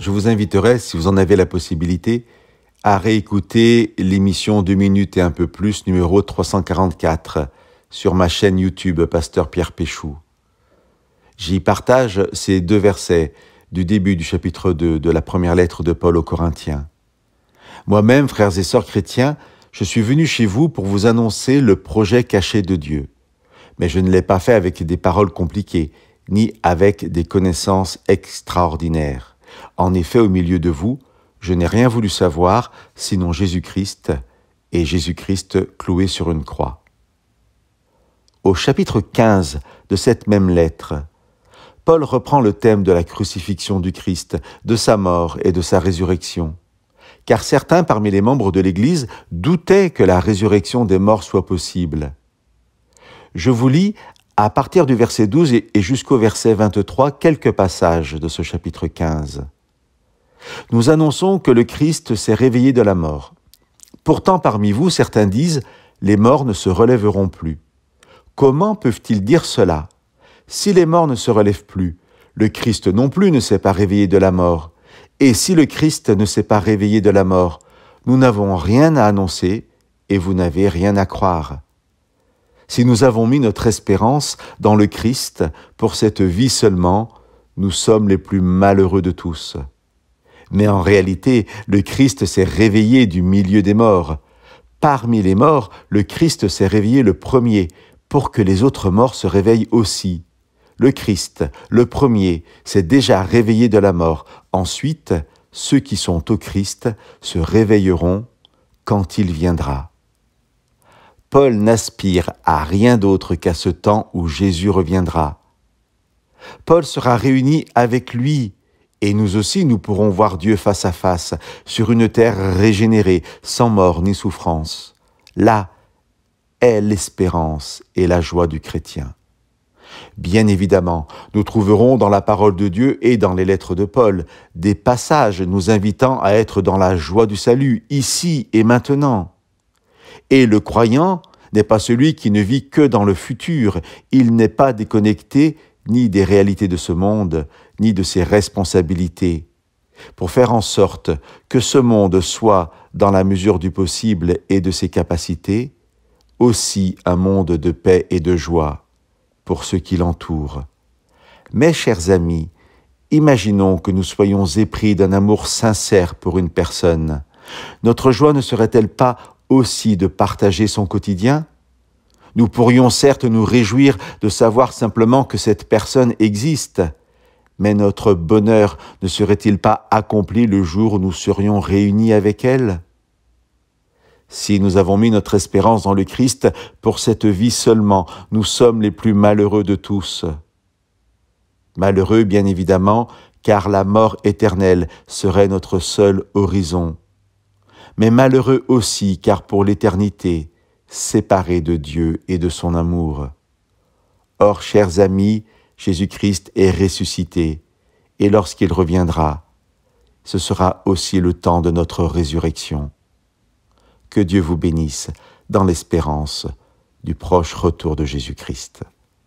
je vous inviterai, si vous en avez la possibilité, à réécouter l'émission 2 minutes et un peu plus, numéro 344, sur ma chaîne YouTube, Pasteur Pierre Péchou. J'y partage ces 2 versets du début du chapitre 2 de la première lettre de Paul aux Corinthiens. Moi-même, frères et sœurs chrétiens, je suis venu chez vous pour vous annoncer le projet caché de Dieu. Mais je ne l'ai pas fait avec des paroles compliquées, ni avec des connaissances extraordinaires. En effet, au milieu de vous, je n'ai rien voulu savoir, sinon Jésus-Christ, et Jésus-Christ cloué sur une croix. Au chapitre 15 de cette même lettre, Paul reprend le thème de la crucifixion du Christ, de sa mort et de sa résurrection. Car certains parmi les membres de l'Église doutaient que la résurrection des morts soit possible. Je vous lis, à partir du verset 12 et jusqu'au verset 23, quelques passages de ce chapitre 15. Nous annonçons que le Christ s'est réveillé de la mort. Pourtant, parmi vous, certains disent « Les morts ne se relèveront plus ». Comment peuvent-ils dire cela? Si les morts ne se relèvent plus, le Christ non plus ne s'est pas réveillé de la mort. Et si le Christ ne s'est pas réveillé de la mort, nous n'avons rien à annoncer et vous n'avez rien à croire. Si nous avons mis notre espérance dans le Christ pour cette vie seulement, nous sommes les plus malheureux de tous. Mais en réalité, le Christ s'est réveillé du milieu des morts. Parmi les morts, le Christ s'est réveillé le premier, pour que les autres morts se réveillent aussi. Le Christ, le premier, s'est déjà réveillé de la mort. Ensuite, ceux qui sont au Christ se réveilleront quand il viendra. Paul n'aspire à rien d'autre qu'à ce temps où Jésus reviendra. Paul sera réuni avec lui, et nous aussi nous pourrons voir Dieu face à face, sur une terre régénérée, sans mort ni souffrance. Là est l'espérance et la joie du chrétien. Bien évidemment, nous trouverons dans la parole de Dieu et dans les lettres de Paul des passages nous invitant à être dans la joie du salut, ici et maintenant. Et le croyant n'est pas celui qui ne vit que dans le futur, il n'est pas déconnecté ni des réalités de ce monde, ni de ses responsabilités. Pour faire en sorte que ce monde soit, dans la mesure du possible et de ses capacités, aussi un monde de paix et de joie pour ceux qui l'entourent. Mes chers amis, imaginons que nous soyons épris d'un amour sincère pour une personne. Notre joie ne serait-elle pas aussi de partager son quotidien? Nous pourrions certes nous réjouir de savoir simplement que cette personne existe, mais notre bonheur ne serait-il pas accompli le jour où nous serions réunis avec elle? Si nous avons mis notre espérance dans le Christ pour cette vie seulement, nous sommes les plus malheureux de tous. Malheureux, bien évidemment, car la mort éternelle serait notre seul horizon. Mais malheureux aussi, car pour l'éternité, séparés de Dieu et de son amour. Or, chers amis, Jésus-Christ est ressuscité, et lorsqu'il reviendra, ce sera aussi le temps de notre résurrection. Que Dieu vous bénisse dans l'espérance du proche retour de Jésus-Christ.